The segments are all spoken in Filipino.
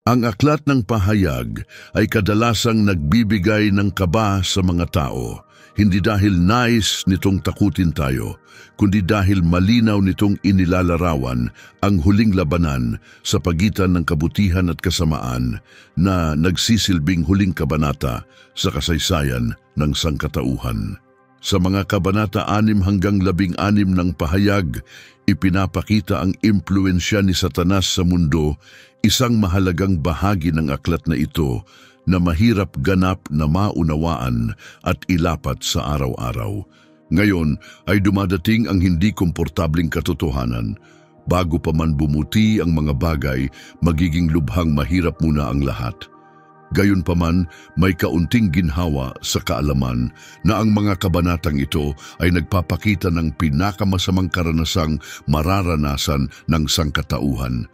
Ang aklat ng pahayag ay kadalasang nagbibigay ng kaba sa mga tao, hindi dahil nais nitong takutin tayo, kundi dahil malinaw nitong inilalarawan ang huling labanan sa pagitan ng kabutihan at kasamaan na nagsisilbing huling kabanata sa kasaysayan ng sangkatauhan. Sa mga kabanata 6 hanggang 16 ng pahayag, ipinapakita ang impluensya ni Satanas sa mundo, isang mahalagang bahagi ng aklat na ito na mahirap ganap na maunawaan at ilapat sa araw-araw. Ngayon ay dumadating ang hindi komportabling katotohanan. Bago pa man bumuti ang mga bagay, magiging lubhang mahirap muna ang lahat. Gayunpaman, may kaunting ginhawa sa kaalaman na ang mga kabanatang ito ay nagpapakita ng pinakamasamang karanasang mararanasan ng sangkatauhan.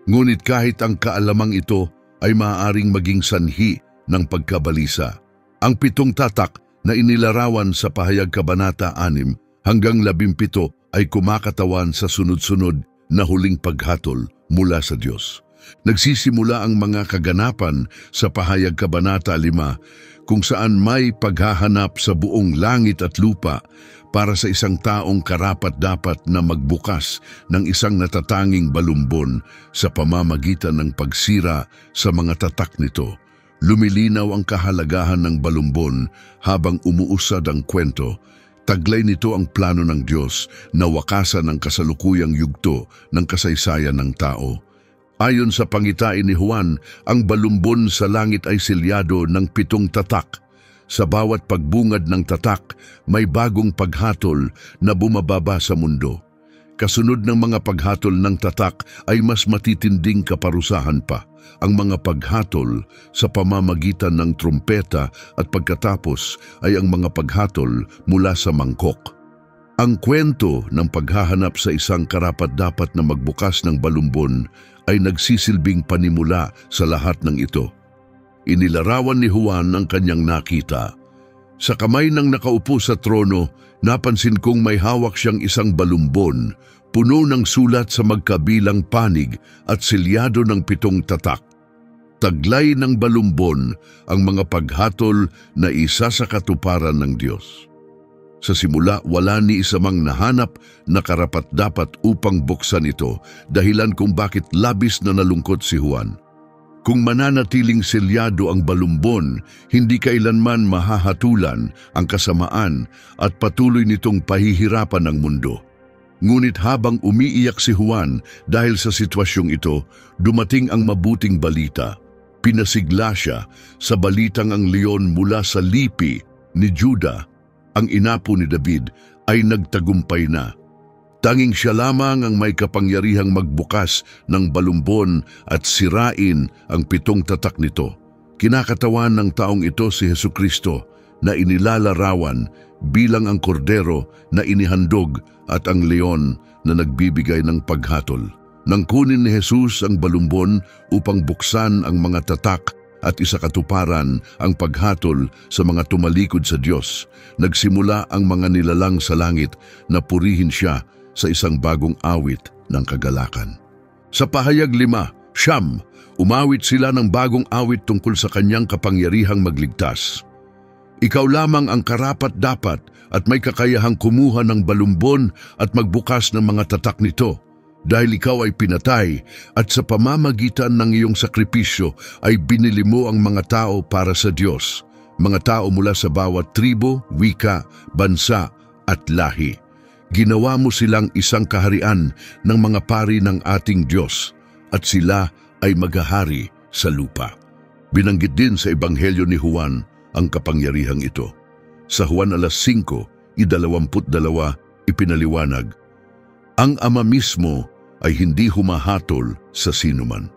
Ngunit kahit ang kaalamang ito ay maaaring maging sanhi ng pagkabalisa. Ang 7 tatak na inilarawan sa pahayag kabanata 6 hanggang 17 ay kumakatawan sa sunod-sunod na huling paghatol mula sa Diyos. Nagsisimula ang mga kaganapan sa pahayag kabanata 5 kung saan may paghahanap sa buong langit at lupa para sa isang taong karapat-dapat na magbukas ng isang natatanging balumbon sa pamamagitan ng pagsira sa mga tatak nito. Lumilinaw ang kahalagahan ng balumbon habang umuusad ang kwento. Taglay nito ang plano ng Diyos na wakasan ang kasalukuyang yugto ng kasaysayan ng tao. Ayon sa pangitain ni Juan, ang balumbon sa langit ay selyado ng 7 tatak. Sa bawat pagbungad ng tatak, may bagong paghatol na bumababa sa mundo. Kasunod ng mga paghatol ng tatak ay mas matitinding kaparusahan pa, ang mga paghatol sa pamamagitan ng trumpeta at pagkatapos ay ang mga paghatol mula sa mangkok. Ang kwento ng paghahanap sa isang karapat-dapat na magbukas ng balumbon ay nagsisilbing panimula sa lahat ng ito. Inilarawan ni Juan ang kanyang nakita. Sa kamay ng nakaupo sa trono, napansin kong may hawak siyang isang balumbon, puno ng sulat sa magkabilang panig at selyado ng 7 tatak. Taglay ng balumbon ang mga paghatol na isa sa katuparan ng Diyos. Sa simula, wala ni isa mang nahanap na karapat-dapat upang buksan ito, dahilan kung bakit labis na nalungkot si Juan. Kung mananatiling selyado ang balumbon, hindi kailanman mahahatulan ang kasamaan at patuloy nitong pahihirapan ang mundo. Ngunit habang umiiyak si Juan dahil sa sitwasyong ito, dumating ang mabuting balita. Pinasigla siya sa balitang ang leon mula sa lipi ni Juda, ang inapo ni David, ay nagtagumpay na. Tanging siya lamang ang may kapangyarihang magbukas ng balumbon at sirain ang 7 tatak nito. Kinakatawan ng taong ito si Hesukristo na inilalarawan bilang ang kordero na inihandog at ang leon na nagbibigay ng paghatol. Nang kunin ni Jesus ang balumbon upang buksan ang mga tatak at isakatuparan ang paghatol sa mga tumalikod sa Diyos, nagsimula ang mga nilalang sa langit na purihin siya sa isang bagong awit ng kagalakan. Sa pahayag 5, Siyam, umawit sila ng bagong awit tungkol sa kanyang kapangyarihang magligtas. Ikaw lamang ang karapat-dapat at may kakayahang kumuha ng balumbon at magbukas ng mga tatak nito, dahil ikaw ay pinatay at sa pamamagitan ng iyong sakripisyo ay binili mo ang mga tao para sa Diyos, mga tao mula sa bawat tribo, wika, bansa at lahi. Ginawa mo silang isang kaharian ng mga pari ng ating Diyos at sila ay maghahari sa lupa. Binanggit din sa Ebanghelyo ni Juan ang kapangyarihang ito. Sa Juan 5:22 ipinaliwanag, ang Ama mismo ay hindi humahatol sa sinuman.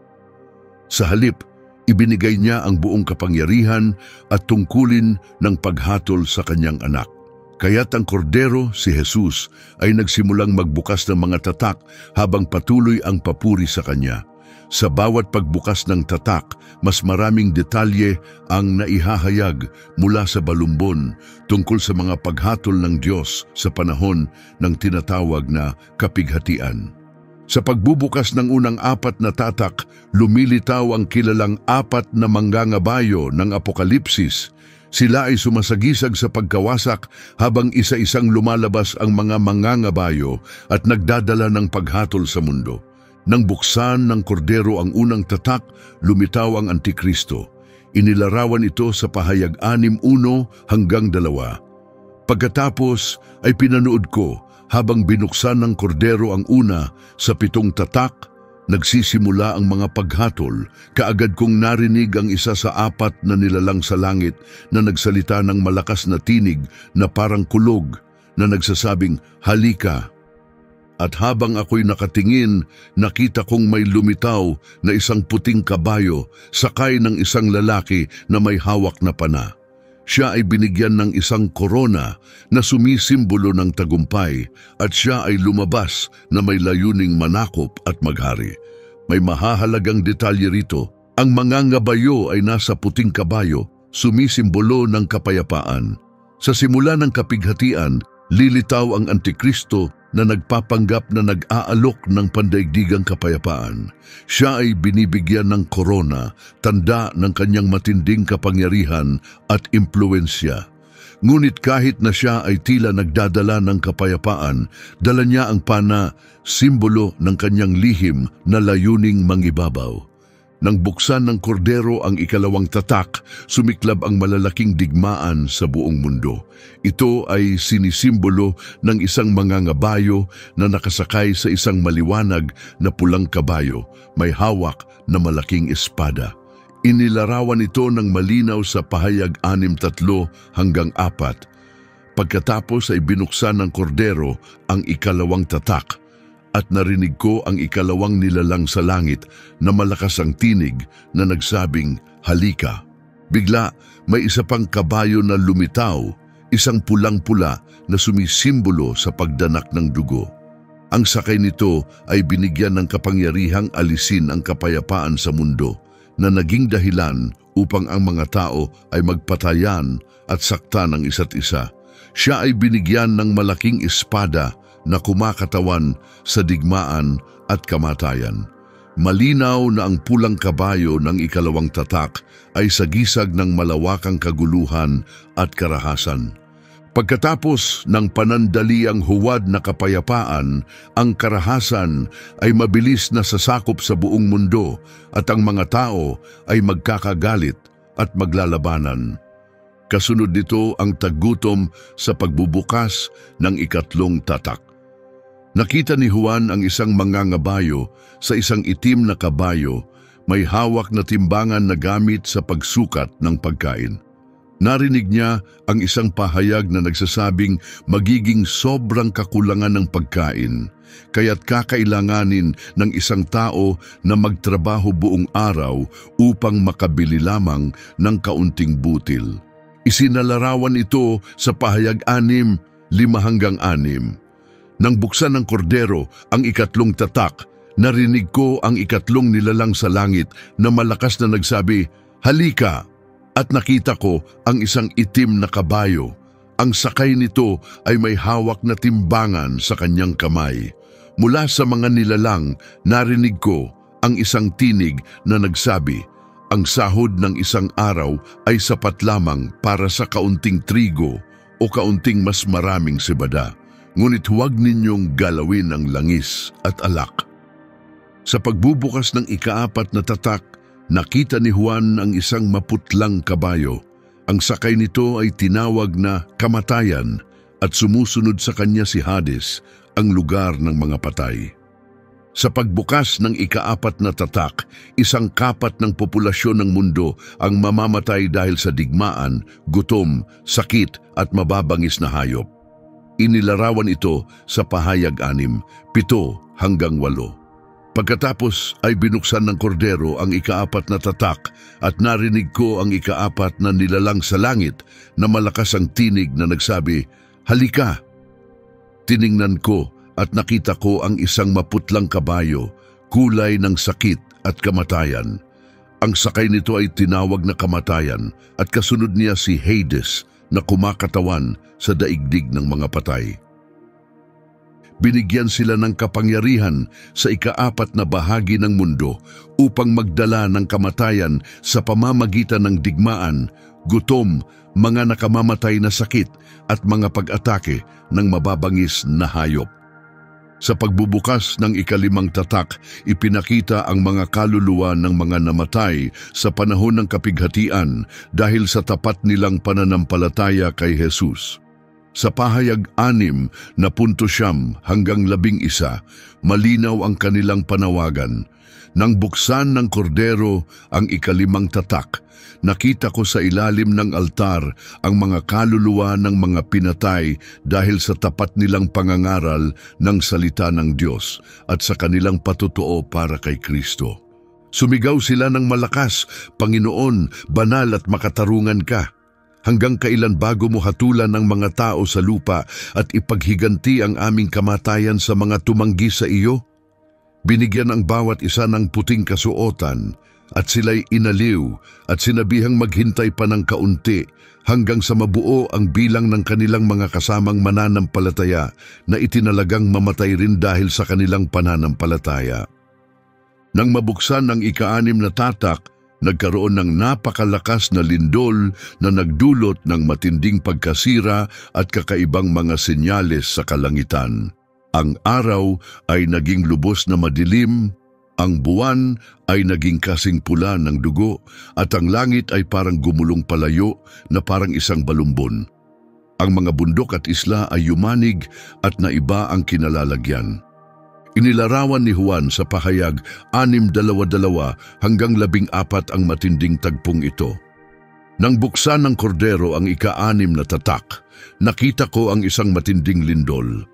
Sa halip, ibinigay niya ang buong kapangyarihan at tungkulin ng paghatol sa kanyang anak. Kaya't ang kordero, si Jesus, ay nagsimulang magbukas ng mga tatak habang patuloy ang papuri sa kanya. Sa bawat pagbukas ng tatak, mas maraming detalye ang naihahayag mula sa balumbon tungkol sa mga paghatol ng Diyos sa panahon ng tinatawag na kapighatian. Sa pagbubukas ng unang 4 na tatak, lumilitaw ang kilalang 4 na mangangabayo ng Apokalipsis. Sila ay sumasagisag sa pagkawasak habang isa-isang lumalabas ang mga mangangabayo at nagdadala ng paghatol sa mundo. Nang buksan ng kordero ang unang tatak, lumitaw ang Antikristo. Inilarawan ito sa pahayag 6:1 hanggang 2. Pagkatapos ay pinanood ko habang binuksan ng kordero ang una sa 7 tatak, nagsisimula ang mga paghatol. Kaagad kong narinig ang isa sa 4 na nilalang sa langit na nagsalita ng malakas na tinig na parang kulog na nagsasabing, "Halika!" At habang ako'y nakatingin, nakita kong may lumitaw na isang puting kabayo sakay ng isang lalaki na may hawak na pana. Siya ay binigyan ng isang korona na sumisimbolo ng tagumpay at siya ay lumabas na may layuning manakop at maghari. May mahahalagang detalye rito. Ang mangangabayo ay nasa puting kabayo, sumisimbolo ng kapayapaan. Sa simula ng kapighatian, lilitaw ang Antikristo na nagpapanggap na nag-aalok ng pandaigdigang kapayapaan. Siya ay binibigyan ng korona, tanda ng kanyang matinding kapangyarihan at impluensya. Ngunit kahit na siya ay tila nagdadala ng kapayapaan, dala niya ang pana, simbolo ng kanyang lihim na layuning mangibabaw. Nang buksan ng kordero ang 2 tatak, sumiklab ang malalaking digmaan sa buong mundo. Ito ay sinisimbolo ng isang mangangabayo na nakasakay sa isang maliwanag na pulang kabayo, may hawak na malaking espada. Inilarawan ito ng malinaw sa pahayag 6:3 hanggang 4. Pagkatapos ay binuksan ng kordero ang 2 tatak, at narinig ko ang 2 nilalang sa langit na malakas ang tinig na nagsabing, "Halika!" Bigla, may isa pang kabayo na lumitaw, isang pulang-pula na sumisimbolo sa pagdanak ng dugo. Ang sakay nito ay binigyan ng kapangyarihang alisin ang kapayapaan sa mundo na naging dahilan upang ang mga tao ay magpatayan at saktan ng isa't isa. Siya ay binigyan ng malaking espada na kumakatawan sa digmaan at kamatayan. Malinaw na ang pulang kabayo ng 2 tatak ay sagisag ng malawakang kaguluhan at karahasan. Pagkatapos ng panandaliang huwad na kapayapaan, ang karahasan ay mabilis na sasakop sa buong mundo at ang mga tao ay magkakagalit at maglalabanan. Kasunod nito ang taggutom sa pagbubukas ng 3 tatak. Nakita ni Juan ang isang mangangabayo sa isang itim na kabayo, may hawak na timbangan na gamit sa pagsukat ng pagkain. Narinig niya ang isang pahayag na nagsasabing magiging sobrang kakulangan ng pagkain, kaya't kakailanganin ng isang tao na magtrabaho buong araw upang makabili lamang ng kaunting butil. Isinalarawan ito sa pahayag 6:5 hanggang 6. Nang buksan ng kordero ang 3 tatak, narinig ko ang 3 nilalang sa langit na malakas na nagsabi, "Halika!" At nakita ko ang isang itim na kabayo. Ang sakay nito ay may hawak na timbangan sa kanyang kamay. Mula sa mga nilalang, narinig ko ang isang tinig na nagsabi, "Ang sahod ng isang araw ay sapat lamang para sa kaunting trigo o kaunting mas maraming sibada. Ngunit huwag ninyong galawin ang langis at alak." Sa pagbubukas ng 4 na tatak, nakita ni Juan ang isang maputlang kabayo. Ang sakay nito ay tinawag na kamatayan at sumusunod sa kanya si Hades, ang lugar ng mga patay. Sa pagbukas ng 4 na tatak, isang kapat ng populasyon ng mundo ang mamamatay dahil sa digmaan, gutom, sakit at mababangis na hayop. Inilarawan ito sa pahayag 6:7 hanggang 8. Pagkatapos ay binuksan ng kordero ang 4 na tatak at narinig ko ang 4 na nilalang sa langit na malakas ang tinig na nagsabi, "Halika!" Tiningnan ko at nakita ko ang isang maputlang kabayo, kulay ng sakit at kamatayan. Ang sakay nito ay tinawag na kamatayan at kasunod niya si Hades na kumakatawan sa daigdig ng mga patay. Binigyan sila ng kapangyarihan sa ikaapat na bahagi ng mundo upang magdala ng kamatayan sa pamamagitan ng digmaan, gutom, mga nakamamatay na sakit at mga pag-atake ng mababangis na hayop. Sa pagbubukas ng ikalimang tatak, ipinakita ang mga kaluluwa ng mga namatay sa panahon ng kapighatian dahil sa tapat nilang pananampalataya kay Jesus. Sa pahayag 6 na punto siyam hanggang 11, malinaw ang kanilang panawagan. Nang buksan ng kordero ang ikalimang tatak, nakita ko sa ilalim ng altar ang mga kaluluwa ng mga pinatay dahil sa tapat nilang pangangaral ng salita ng Diyos at sa kanilang patutuo para kay Kristo. Sumigaw sila ng malakas, "Panginoon, banal at makatarungan ka. Hanggang kailan bago mo hatulan ng mga tao sa lupa at ipaghiganti ang aming kamatayan sa mga tumanggi sa iyo?" Binigyan ang bawat isa ng puting kasuotan at sila'y inaliw at sinabihang maghintay pa ng kaunti hanggang sa mabuo ang bilang ng kanilang mga kasamang mananampalataya na itinalagang mamatay rin dahil sa kanilang pananampalataya. Nang mabuksan ang ika-6 na tatak, nagkaroon ng napakalakas na lindol na nagdulot ng matinding pagkasira at kakaibang mga senyales sa kalangitan. Ang araw ay naging lubos na madilim, ang buwan ay naging kasing pula ng dugo, at ang langit ay parang gumulong palayo na parang isang balumbon. Ang mga bundok at isla ay yumanig at naiba ang kinalalagyan. Inilarawan ni Juan sa pahayag 6:22 hanggang 14 ang matinding tagpong ito. Nang buksan ng kordero ang ika-6 na tatak, nakita ko ang isang matinding lindol.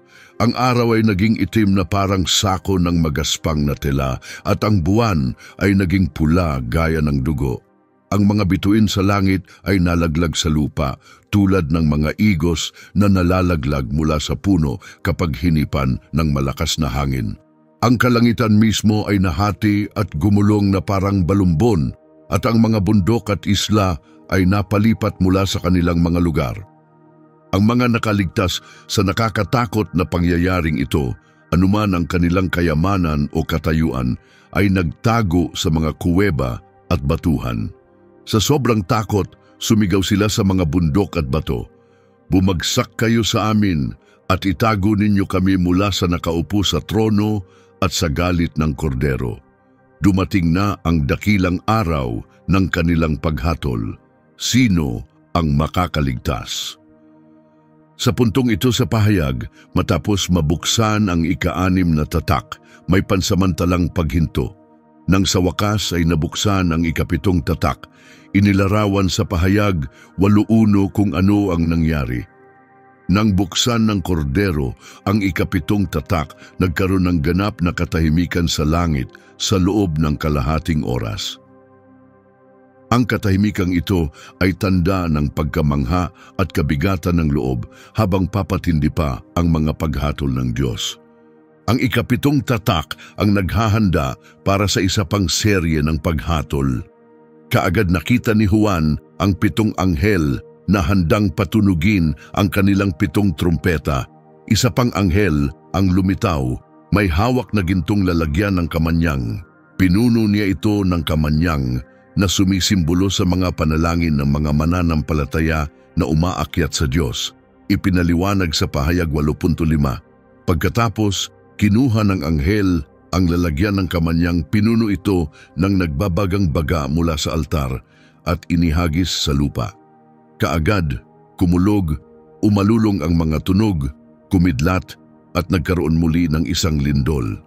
Ang araw ay naging itim na parang sako ng magaspang na tela at ang buwan ay naging pula gaya ng dugo. Ang mga bituin sa langit ay nalaglag sa lupa tulad ng mga igos na nalalaglag mula sa puno kapag hinipan ng malakas na hangin. Ang kalangitan mismo ay nahati at gumulong na parang balumbon at ang mga bundok at isla ay napalipat mula sa kanilang mga lugar. Ang mga nakaligtas sa nakakatakot na pangyayaring ito, anuman ang kanilang kayamanan o katayuan, ay nagtago sa mga kuweba at batuhan. Sa sobrang takot, sumigaw sila sa mga bundok at bato, "Bumagsak kayo sa amin at itago ninyo kami mula sa nakaupo sa trono at sa galit ng kordero. Dumating na ang dakilang araw ng kanilang paghatol. Sino ang makakaligtas?" Sa puntong ito sa pahayag, matapos mabuksan ang ika-6 na tatak, may pansamantalang paghinto. Nang sa wakas ay nabuksan ang ika-7 tatak, inilarawan sa pahayag 8 kung ano ang nangyari. Nang buksan ng kordero ang ika-7 tatak, nagkaroon ng ganap na katahimikan sa langit sa loob ng kalahating oras. Ang katahimikang ito ay tanda ng pagkamangha at kabigatan ng loob habang papatindi pa ang mga paghatol ng Diyos. Ang ika-7 tatak ang naghahanda para sa isa pang serye ng paghatol. Kaagad nakita ni Juan ang 7 anghel na handang patunugin ang kanilang 7 trumpeta. Isa pang anghel ang lumitaw, may hawak na gintong lalagyan ng kamanyang. Pinuno niya ito ng kamanyang na sumisimbolo sa mga panalangin ng mga mananampalataya na umaakyat sa Diyos. Ipinaliwanag sa pahayag 8.5. Pagkatapos, kinuha ng anghel ang lalagyan ng kamanyang, pinuno ito ng nagbabagang baga mula sa altar at inihagis sa lupa. Kaagad, kumulog, umalulong ang mga tunog, kumidlat at nagkaroon muli ng isang lindol.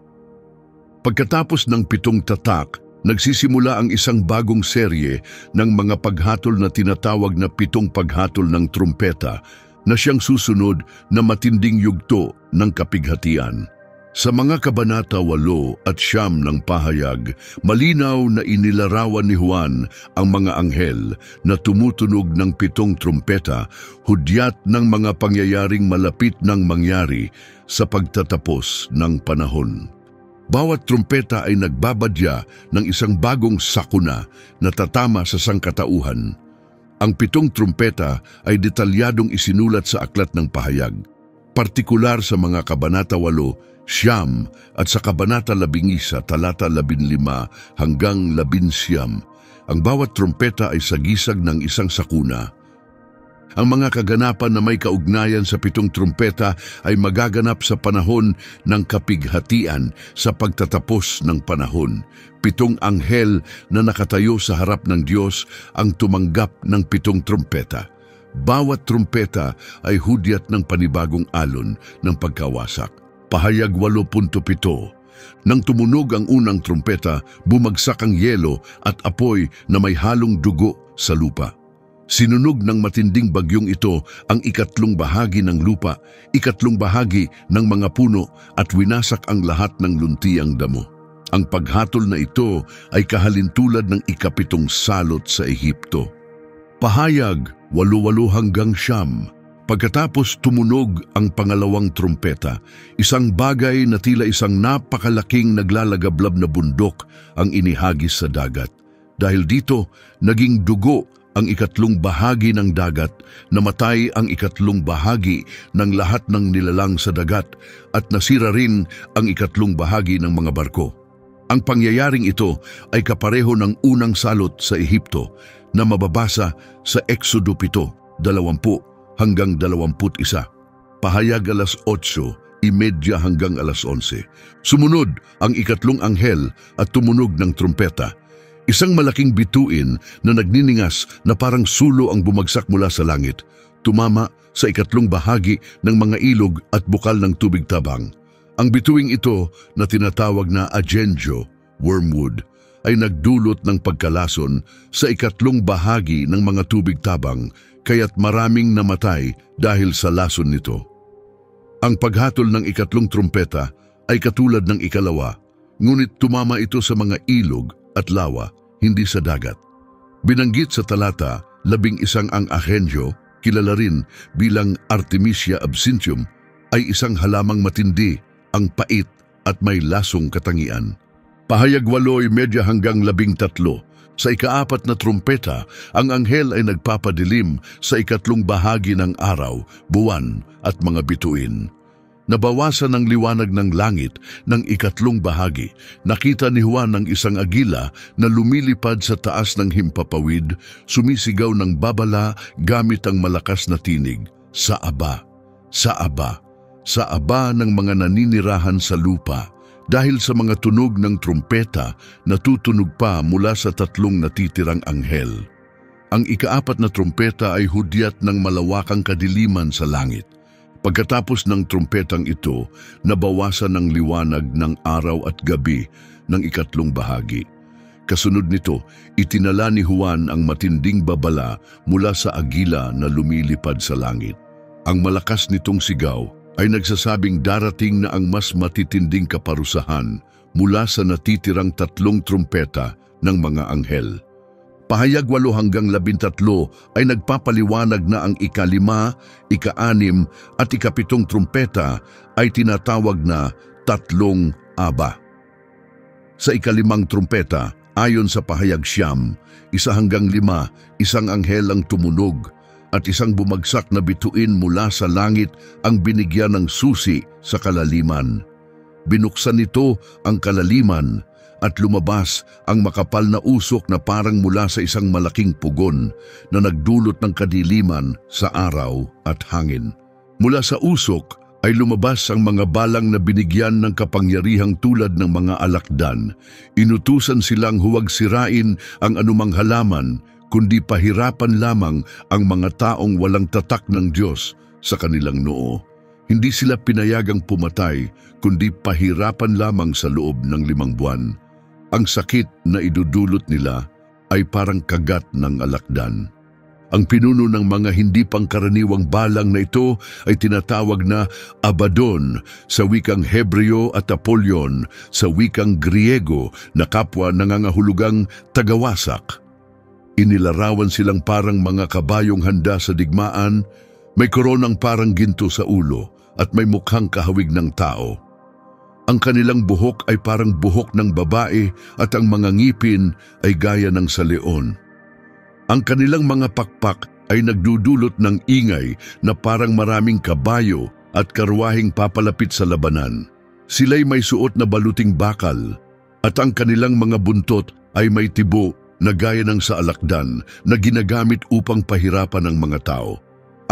Pagkatapos ng 7 tatak, nagsisimula ang isang bagong serye ng mga paghatol na tinatawag na 7 paghatol ng trumpeta na siyang susunod na matinding yugto ng kapighatian. Sa mga kabanata 8 at 9 ng pahayag, malinaw na inilarawan ni Juan ang mga anghel na tumutunog ng 7 trumpeta, hudyat ng mga pangyayaring malapit ng mangyari sa pagtatapos ng panahon. Bawat trumpeta ay nagbabadya ng isang bagong sakuna na tatama sa sangkatauhan. Ang 7 trumpeta ay detalyadong isinulat sa aklat ng pahayag. partikular sa mga Kabanata 8, 9 at sa Kabanata 11, talata 15 hanggang 19. Ang bawat trumpeta ay sagisag ng isang sakuna. Ang mga kaganapan na may kaugnayan sa 7 trumpeta ay magaganap sa panahon ng kapighatian sa pagtatapos ng panahon. 7 anghel na nakatayo sa harap ng Diyos ang tumanggap ng 7 trumpeta. Bawat trumpeta ay hudyat ng panibagong alon ng pagkawasak. Pahayag 8.7. Nang tumunog ang unang trumpeta, bumagsak ang yelo at apoy na may halong dugo sa lupa. Sinunog ng matinding bagyong ito ang 3 bahagi ng lupa, 3 bahagi ng mga puno at winasak ang lahat ng luntiang damo. Ang paghatol na ito ay kahalintulad ng 7 salot sa Ehipto. Pahayag 8 hanggang 9. Pagkatapos tumunog ang pangalawang trumpeta, isang bagay na tila isang napakalaking naglalagablab na bundok ang inihagis sa dagat. Dahil dito, naging dugo ang 3 bahagi ng dagat, namatay ang 3 bahagi ng lahat ng nilalang sa dagat at nasira rin ang 3 bahagi ng mga barko. Ang pangyayaring ito ay kapareho ng unang salot sa Ehipto na mababasa sa Exodo 7, 20 hanggang 21. Pahayag 8:30 hanggang 11. Sumunod ang 3 anghel at tumunog ng trumpeta. Isang malaking bituin na nagniningas na parang sulo ang bumagsak mula sa langit. Tumama sa 3 bahagi ng mga ilog at bukal ng tubig tabang. Ang bituing ito na tinatawag na agenjo, wormwood, ay nagdulot ng pagkalason sa 3 bahagi ng mga tubig tabang, kaya't maraming namatay dahil sa lason nito. Ang paghatol ng 3 trumpeta ay katulad ng 2, ngunit tumama ito sa mga ilog at lawa, hindi sa dagat. Binanggit sa talata 11 ang agenjo, kilala rin bilang Artemisia absinthium, ay isang halamang matindi, ang pait at may lasong katangian. Pahayag 8:30 hanggang 13. Sa 4 na trumpeta, ang anghel ay nagpapadilim sa 3 bahagi ng araw, buwan at mga bituin. Nabawasan ang liwanag ng langit ng 3 bahagi. Nakita ni Juan ng isang agila na lumilipad sa taas ng himpapawid, sumisigaw ng babala gamit ang malakas na tinig, "Sa Aba, sa Aba, sa Aba ng mga naninirahan sa lupa." Dahil sa mga tunog ng trumpeta, natutunog pa mula sa 3 natitirang anghel. Ang 4 na trumpeta ay hudyat ng malawakang kadiliman sa langit. Pagkatapos ng trumpetang ito, nabawasan ang liwanag ng araw at gabi ng 3 bahagi. Kasunod nito, itinala ni Juan ang matinding babala mula sa agila na lumilipad sa langit. Ang malakas nitong sigaw ay nagsasabing darating na ang mas matitinding kaparusahan mula sa natitirang 3 trumpeta ng mga anghel. Pahayag 8 hanggang 13 ay nagpapaliwanag na ang 5, 6 at 7 trumpeta ay tinatawag na 3 aba. Sa 5 trumpeta, ayon sa pahayag 9, 1 hanggang 5, isang anghel ang tumunog at isang bumagsak na bituin mula sa langit ang binigyan ng susi sa kalaliman. Binuksan nito ang kalaliman at lumabas ang makapal na usok na parang mula sa isang malaking pugon na nagdulot ng kadiliman sa araw at hangin. Mula sa usok ay lumabas ang mga balang na binigyan ng kapangyarihang tulad ng mga alakdan. Inutusan silang huwag sirain ang anumang halaman, kundi pahirapan lamang ang mga taong walang tatak ng Diyos sa kanilang noo. Hindi sila pinayagang pumatay, kundi pahirapan lamang sa loob ng 5 buwan. Ang sakit na idudulot nila ay parang kagat ng alakdan. Ang pinuno ng mga hindi pangkaraniwang balang na ito ay tinatawag na Abaddon sa wikang Hebreo at Apollyon sa wikang Griego na kapwa nangangahulugang tagawasak. Inilarawan silang parang mga kabayong handa sa digmaan, may koronang parang ginto sa ulo at may mukhang kahawig ng tao. Ang kanilang buhok ay parang buhok ng babae at ang mga ngipin ay gaya ng sa leon. Ang kanilang mga pakpak ay nagdudulot ng ingay na parang maraming kabayo at karwaheng papalapit sa labanan. Sila'y may suot na baluting bakal at ang kanilang mga buntot ay may tibo na gaya ng sa alakdan na ginagamit upang pahirapan ang mga tao.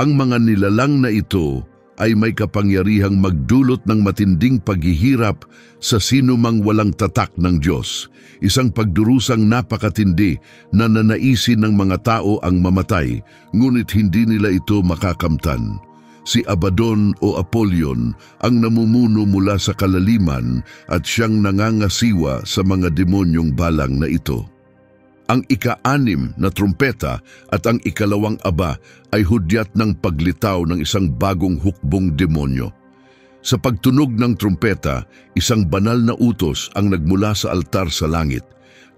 Ang mga nilalang na ito ay may kapangyarihang magdulot ng matinding paghihirap sa sinumang walang tatak ng Diyos. Isang pagdurusang napakatindi na nanaisin ng mga tao ang mamatay, ngunit hindi nila ito makakamtan. Si Abaddon o Apollyon ang namumuno mula sa kalaliman at siyang nangangasiwa sa mga demonyong balang na ito. Ang ika-6 na trumpeta at ang ikalawang aba ay hudyat ng paglitaw ng isang bagong hukbong demonyo. Sa pagtunog ng trumpeta, isang banal na utos ang nagmula sa altar sa langit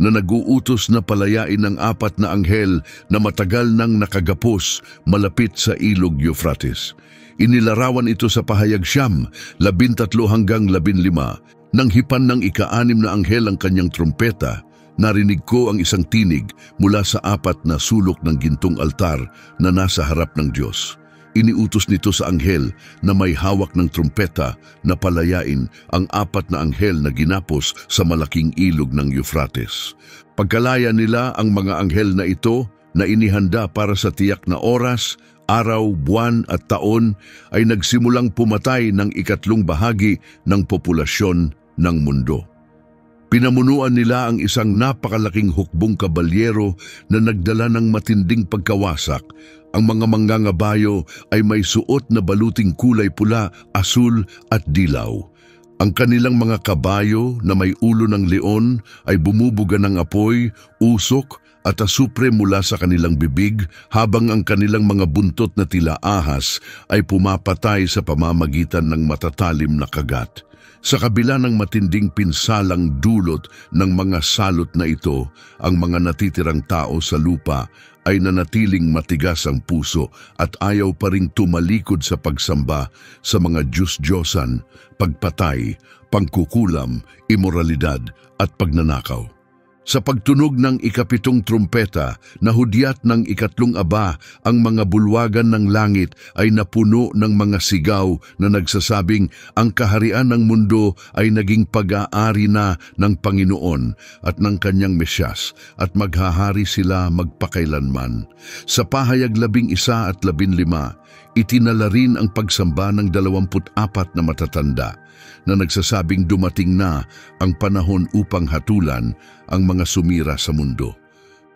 na nag-uutos na palayain ang 4 na anghel na matagal nang nakagapos malapit sa ilog Euphrates. Inilarawan ito sa pahayag 13 hanggang 15. Nang hipan ng ika-6 na anghel ang kanyang trumpeta, narinig ko ang isang tinig mula sa 4 na sulok ng gintong altar na nasa harap ng Diyos. Iniutos nito sa anghel na may hawak ng trumpeta na palayain ang 4 na anghel na ginapos sa malaking ilog ng Euphrates. Pagkalaya nila ang mga anghel na ito na inihanda para sa tiyak na oras, araw, buwan at taon ay nagsimulang pumatay ng 3 bahagi ng populasyon ng mundo. Pinamunuan nila ang isang napakalaking hukbong kabalyero na nagdala ng matinding pagkawasak. Ang mga mangangabayo ay may suot na baluting kulay pula, asul at dilaw. Ang kanilang mga kabayo na may ulo ng leon ay bumubuga ng apoy, usok at asupre mula sa kanilang bibig, habang ang kanilang mga buntot na tila ahas ay pumapatay sa pamamagitan ng matatalim na kagat. Sa kabila ng matinding pinsalang dulot ng mga salot na ito, ang mga natitirang tao sa lupa ay nanatiling matigas ang puso at ayaw pa ring tumalikod sa pagsamba sa mga Diyos-Diyosan, pagpatay, pangkukulam, imoralidad at pagnanakaw. Sa pagtunog ng ika-7 trumpeta na hudyat ng ika-3 aba, ang mga bulwagan ng langit ay napuno ng mga sigaw na nagsasabing ang kaharian ng mundo ay naging pag-aari na ng Panginoon at ng kanyang Mesyas at maghahari sila magpakailanman. Sa pahayag 11 at 15, itinala rin ang pagsamba ng 24 na matatanda na nagsasabing dumating na ang panahon upang hatulan ang mga sumira sa mundo.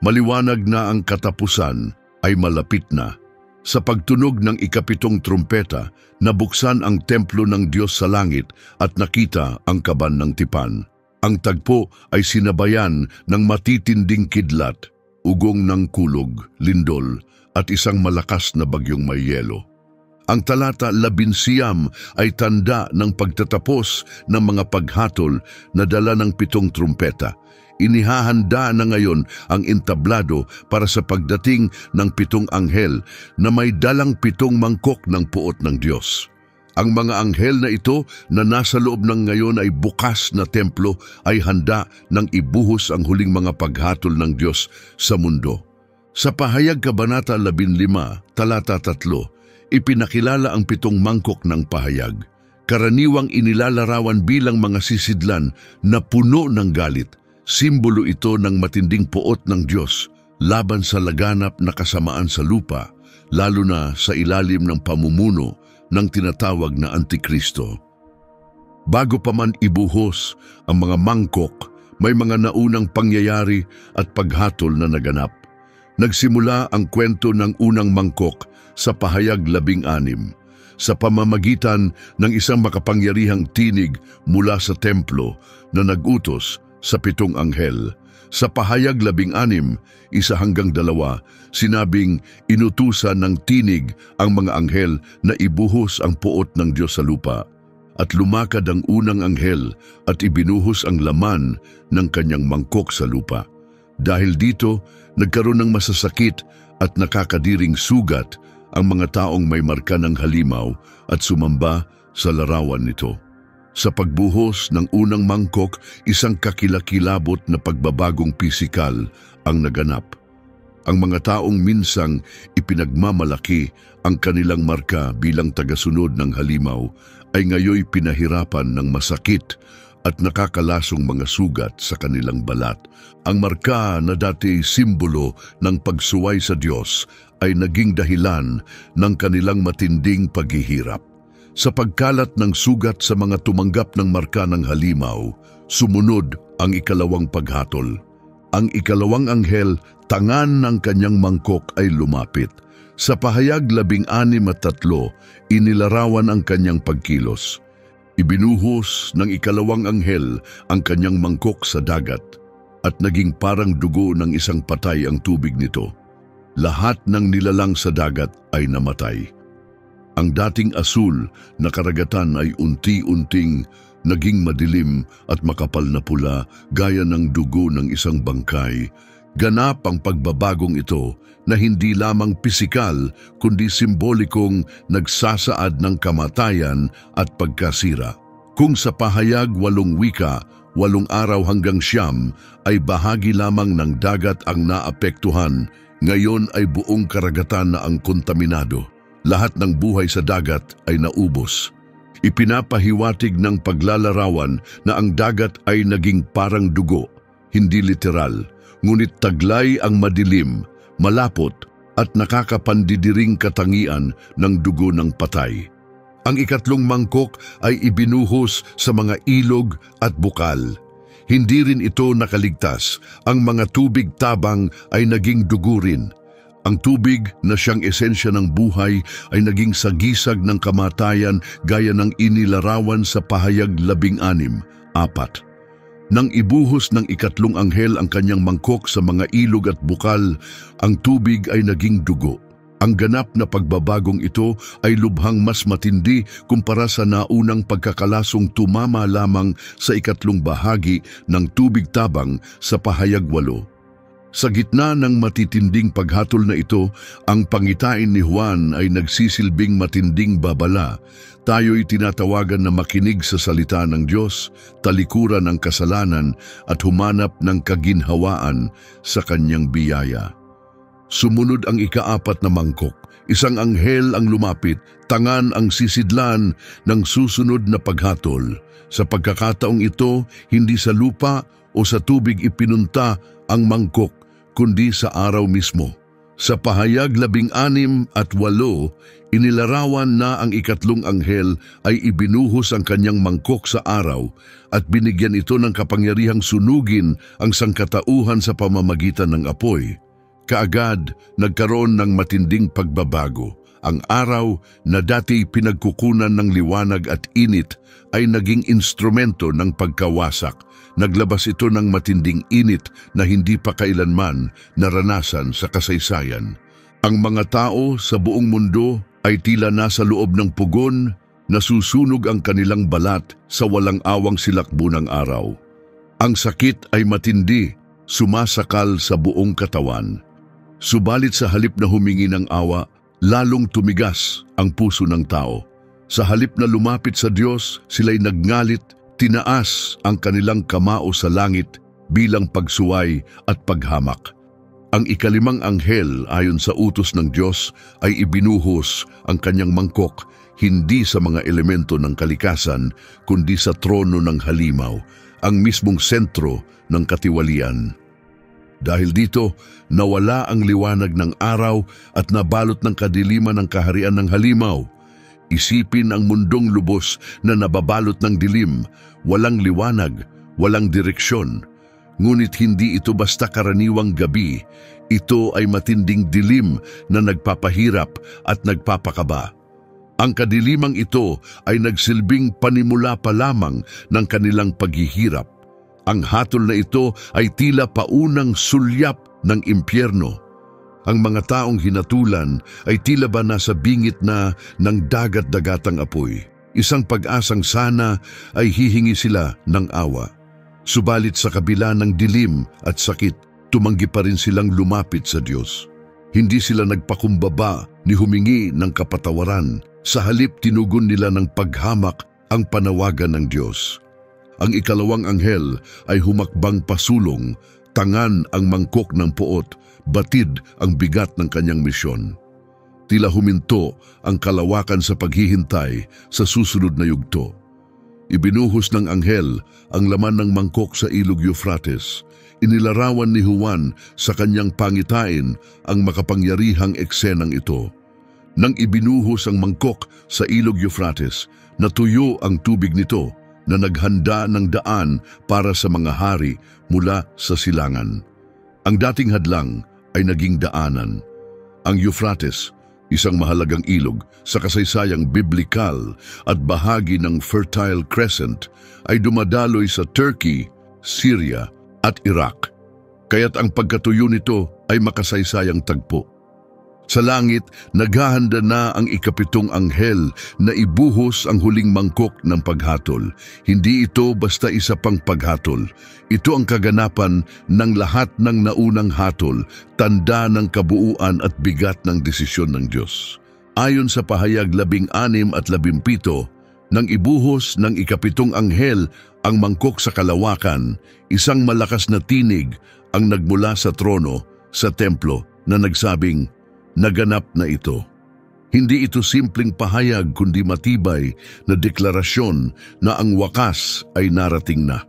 Maliwanag na ang katapusan ay malapit na. Sa pagtunog ng ika-7 trumpeta, nabuksan ang templo ng Diyos sa langit at nakita ang kaban ng tipan. Ang tagpo ay sinabayan ng matitinding kidlat, ugong ng kulog, lindol at isang malakas na bagyong may yelo. Ang talata 11 ay tanda ng pagtatapos ng mga paghatol na dala ng 7 trumpeta. Inihahanda na ngayon ang entablado para sa pagdating ng 7 anghel na may dalang 7 mangkok ng puot ng Diyos. Ang mga anghel na ito na nasa loob ng ngayon ay bukas na templo ay handa ng ibuhos ang huling mga paghatol ng Diyos sa mundo. Sa pahayag Kabanata 15, talata 3, ipinakilala ang 7 mangkok ng pahayag. Karaniwang inilalarawan bilang mga sisidlan na puno ng galit. Simbolo ito ng matinding puot ng Diyos laban sa laganap na kasamaan sa lupa, lalo na sa ilalim ng pamumuno ng tinatawag na Antikristo. Bago pa man ibuhos ang mga mangkok, may mga naunang pangyayari at paghatol na naganap. Nagsimula ang kwento ng unang mangkok sa pahayag 16, sa pamamagitan ng isang makapangyarihang tinig mula sa templo na nagutos sa 7 anghel. Sa pahayag 16, 1 hanggang 2, sinabing inutusan ng tinig ang mga anghel na ibuhos ang puot ng Diyos sa lupa. At lumakad ang unang anghel at ibinuhos ang laman ng kanyang mangkok sa lupa. Dahil dito, nagkaroon ng masasakit at nakakadiring sugat ang mga taong may marka ng halimaw at sumamba sa larawan nito. Sa pagbuhos ng unang mangkok, isang kakilakilabot na pagbabagong pisikal ang naganap. Ang mga taong minsang ipinagmamalaki ang kanilang marka bilang tagasunod ng halimaw ay ngayoy pinahirapan ng masakit at nakakalasong mga sugat sa kanilang balat. Ang marka na dati simbolo ng pagsuway sa Diyos ay naging dahilan ng kanilang matinding paghihirap. Sa pagkalat ng sugat sa mga tumanggap ng marka ng halimaw, sumunod ang ikalawang paghatol. Ang ikalawang anghel, tangan ng kanyang mangkok ay lumapit. Sa pahayag 16:3, inilarawan ang kanyang pagkilos. Ibinuhos ng ikalawang anghel ang kanyang mangkok sa dagat at naging parang dugo ng isang patay ang tubig nito. Lahat ng nilalang sa dagat ay namatay. Ang dating asul na karagatan ay unti-unting naging madilim at makapal na pula gaya ng dugo ng isang bangkay. Ganap ang pagbabagong ito na hindi lamang pisikal kundi simbolikong nagsasaad ng kamatayan at pagkasira. Kung sa pahayag 8 wika, 8 araw hanggang 9 ay bahagi lamang ng dagat ang naapektuhan, ngayon ay buong karagatan na ang kontaminado. Lahat ng buhay sa dagat ay naubos. Ipinapahiwatig ng paglalarawan na ang dagat ay naging parang dugo, hindi literal, ngunit taglay ang madilim, malapot at nakakapandidiring katangian ng dugo ng patay. Ang ikatlong mangkok ay ibinuhos sa mga ilog at bukal. Hindi rin ito nakaligtas. Ang mga tubig tabang ay naging dugo rin. Ang tubig na siyang esensya ng buhay ay naging sagisag ng kamatayan gaya ng inilarawan sa pahayag 16:4. Nang ibuhos ng ikatlong anghel ang kanyang mangkok sa mga ilog at bukal, ang tubig ay naging dugo. Ang ganap na pagbabagong ito ay lubhang mas matindi kumpara sa naunang pagkakalasong tumama lamang sa ikatlong bahagi ng tubig tabang sa pahayag 8. Sa gitna ng matitinding paghatol na ito, ang pangitain ni Juan ay nagsisilbing matinding babala. Tayo'y tinatawagan na makinig sa salita ng Diyos, talikuran ang kasalanan at humanap ng kaginhawaan sa kanyang biyaya. Sumunod ang ika-4 na mangkok. Isang anghel ang lumapit, tangan ang sisidlan ng susunod na paghatol. Sa pagkakataong ito, hindi sa lupa o sa tubig ipinunta ang mangkok, kundi sa araw mismo. Sa pahayag 16:8, inilarawan na ang ikatlong anghel ay ibinuhos ang kanyang mangkok sa araw at binigyan ito ng kapangyarihang sunugin ang sangkatauhan sa pamamagitan ng apoy. Kaagad nagkaroon ng matinding pagbabago. Ang araw na dati pinagkukunan ng liwanag at init ay naging instrumento ng pagkawasak. Naglabas ito ng matinding init na hindi pa kailanman naranasan sa kasaysayan. Ang mga tao sa buong mundo ay tila nasa loob ng pugon, nasusunog ang kanilang balat sa walang awang silakbo ng araw. Ang sakit ay matindi, sumasakal sa buong katawan. Subalit sa halip na humingi ng awa, lalong tumigas ang puso ng tao. Sa halip na lumapit sa Diyos, sila'y nagngalit, tinaas ang kanilang kamao sa langit bilang pagsuway at paghamak. Ang ikalimang anghel ayon sa utos ng Diyos ay ibinuhos ang kanyang mangkok hindi sa mga elemento ng kalikasan kundi sa trono ng halimaw, ang mismong sentro ng katiwalian. Dahil dito, nawala ang liwanag ng araw at nabalot ng kadiliman ng kaharian ng halimaw. Isipin ang mundong lubos na nababalot ng dilim, walang liwanag, walang direksyon. Ngunit hindi ito basta karaniwang gabi, ito ay matinding dilim na nagpapahirap at nagpapakaba. Ang kadilimang ito ay nagsilbing panimula pa lamang ng kanilang paghihirap. Ang hatol na ito ay tila paunang sulyap ng impyerno. Ang mga taong hinatulan ay tila ba nasa bingit na ng dagat-dagatang apoy. Isang pag-asang sana ay hihingi sila ng awa. Subalit sa kabila ng dilim at sakit, tumanggi pa rin silang lumapit sa Diyos. Hindi sila nagpakumbaba ni humingi ng kapatawaran. Sa halip tinugon nila ng paghamak ang panawagan ng Diyos. Ang ikalawang anghel ay humakbang pasulong, Tangan ang mangkok ng puot, batid ang bigat ng kanyang misyon. Tila huminto ang kalawakan sa paghihintay sa susunod na yugto. Ibinuhos ng anghel ang laman ng mangkok sa ilog Euphrates. Inilarawan ni Juan sa kanyang pangitain ang makapangyarihang eksenang ito. Nang ibinuhos ang mangkok sa ilog Euphrates, natuyo ang tubig nito na naghanda ng daan para sa mga hari mula sa silangan. Ang dating hadlang ay naging daanan. Ang Euphrates, isang mahalagang ilog sa kasaysayang biblikal at bahagi ng Fertile Crescent, ay dumadaloy sa Turkey, Syria at Iraq. Kaya't ang pagkatuyo nito ay makasaysayang tagpo. Sa langit, naghahanda na ang ikapitong anghel na ibuhos ang huling mangkok ng paghatol. Hindi ito basta isa pang paghatol. Ito ang kaganapan ng lahat ng naunang hatol, tanda ng kabuuan at bigat ng desisyon ng Diyos. Ayon sa pahayag 16 at 17, nang ibuhos ng ikapitong anghel ang mangkok sa kalawakan, isang malakas na tinig ang nagmula sa trono sa templo na nagsabing, "Naganap na ito." Hindi ito simpleng pahayag kundi matibay na deklarasyon na ang wakas ay narating na.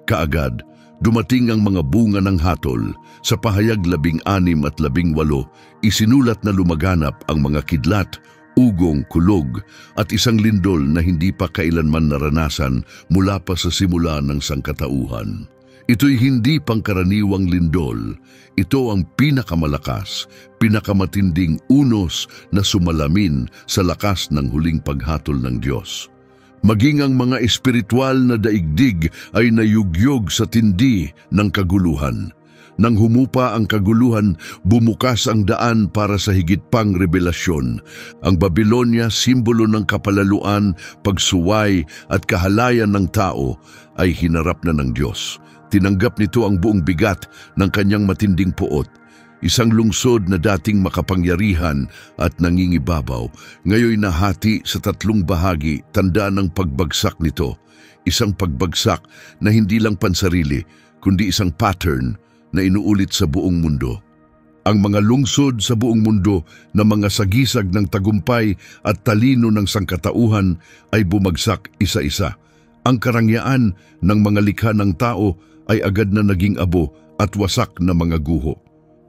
Kaagad, dumating ang mga bunga ng hatol. Sa pahayag 16 at 18, isinulat na lumaganap ang mga kidlat, ugong, kulog at isang lindol na hindi pa kailanman naranasan mula pa sa simula ng sangkatauhan. Ito'y hindi pangkaraniwang lindol. Ito ang pinakamalakas, pinakamatinding unos na sumalamin sa lakas ng huling paghatol ng Diyos. Maging ang mga espiritual na daigdig ay nayugyog sa tindi ng kaguluhan. Nang humupa ang kaguluhan, bumukas ang daan para sa higit pang revelasyon. Ang Babylonia, simbolo ng kapalaluan, pagsuway at kahalayan ng tao, ay hinarap na ng Diyos. Tinanggap nito ang buong bigat ng kanyang matinding puot. Isang lungsod na dating makapangyarihan at nangingibabaw, ngayon nahati sa 3 bahagi, tanda ng pagbagsak nito. Isang pagbagsak na hindi lang pansarili, kundi isang pattern na inuulit sa buong mundo. Ang mga lungsod sa buong mundo na mga sagisag ng tagumpay at talino ng sangkatauhan ay bumagsak isa-isa. Ang karangyaan ng mga likha ng tao ay agad na naging abo at wasak na mga guho.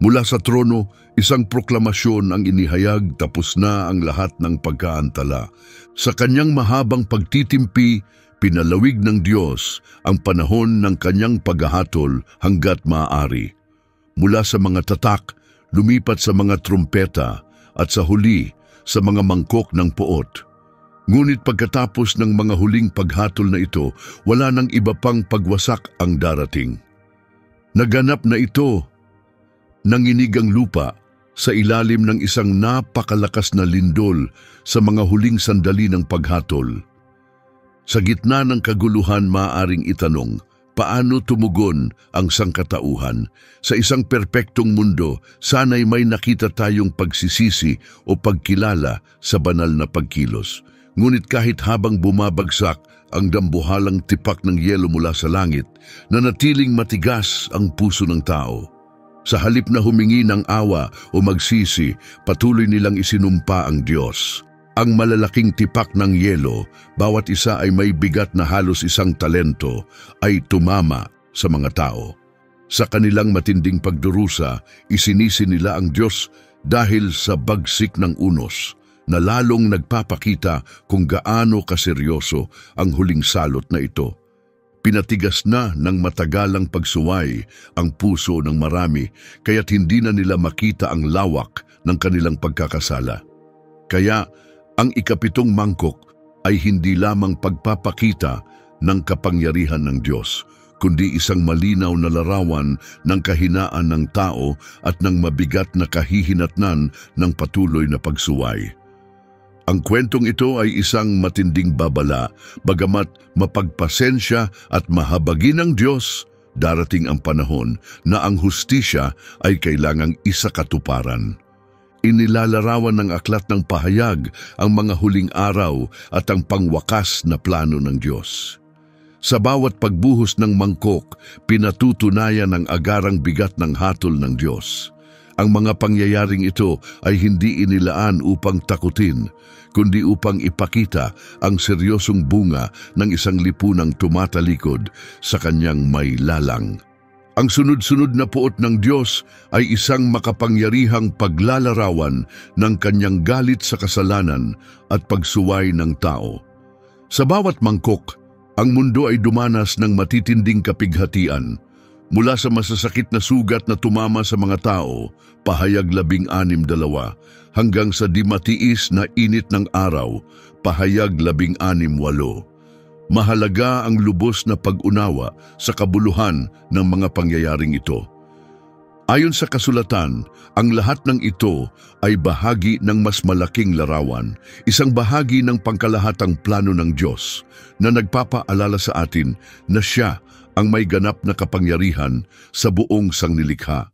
Mula sa trono, isang proklamasyon ang inihayag, tapos na ang lahat ng pagkaantala. Sa kanyang mahabang pagtitimpi, pinalawig ng Diyos ang panahon ng kanyang paghahatol hanggat maaari. Mula sa mga tatak, lumipat sa mga trumpeta at sa huli sa mga mangkok ng puot. Ngunit pagkatapos ng mga huling paghatol na ito, wala nang iba pang pagwasak ang darating. Naganap na ito. Nanginig ang lupa sa ilalim ng isang napakalakas na lindol sa mga huling sandali ng paghatol. Sa gitna ng kaguluhan, maaaring itanong, paano tumugon ang sangkatauhan? Sa isang perpektong mundo, sana'y may nakita tayong pagsisisi o pagkilala sa banal na pagkilos. Ngunit kahit habang bumabagsak ang dambuhalang tipak ng yelo mula sa langit, nanatiling matigas ang puso ng tao. Sa halip na humingi ng awa o magsisi, patuloy nilang isinumpa ang Diyos. Ang malalaking tipak ng yelo, bawat isa ay may bigat na halos 1 talento, ay tumama sa mga tao. Sa kanilang matinding pagdurusa, isinisi nila ang Diyos dahil sa bagsik ng unos, na lalong nagpapakita kung gaano kaseryoso ang huling salot na ito. Pinatigas na ng matagalang pagsuway ang puso ng marami, kaya't hindi na nila makita ang lawak ng kanilang pagkakasala. Kaya ang ikapitong mangkok ay hindi lamang pagpapakita ng kapangyarihan ng Diyos, kundi isang malinaw na larawan ng kahinaan ng tao at ng mabigat na kahihinatnan ng patuloy na pagsuway. Ang kwentong ito ay isang matinding babala, bagamat mapagpasensya at mahabagin ng Diyos, darating ang panahon na ang hustisya ay kailangang isakatuparan. Inilalarawan ng aklat ng pahayag ang mga huling araw at ang pangwakas na plano ng Diyos. Sa bawat pagbuhos ng mangkok, pinatutunayan ang agarang bigat ng hatol ng Diyos. Ang mga pangyayaring ito ay hindi inilaan upang takutin, kundi upang ipakita ang seryosong bunga ng isang lipunang tumatalikod sa kanyang may lalang. Ang sunod-sunod na puot ng Diyos ay isang makapangyarihang paglalarawan ng kanyang galit sa kasalanan at pagsuway ng tao. Sa bawat mangkok, ang mundo ay dumanas ng matitinding kapighatian. Mula sa masasakit na sugat na tumama sa mga tao, pahayag 16:2, hanggang sa di matiis na init ng araw, pahayag 16:8. Mahalaga ang lubos na pag-unawa sa kabuluhan ng mga pangyayaring ito. Ayon sa kasulatan, ang lahat ng ito ay bahagi ng mas malaking larawan, isang bahagi ng pangkalahatang plano ng Diyos na nagpapaalala sa atin na Siya ang may ganap na kapangyarihan sa buong sangnilikha.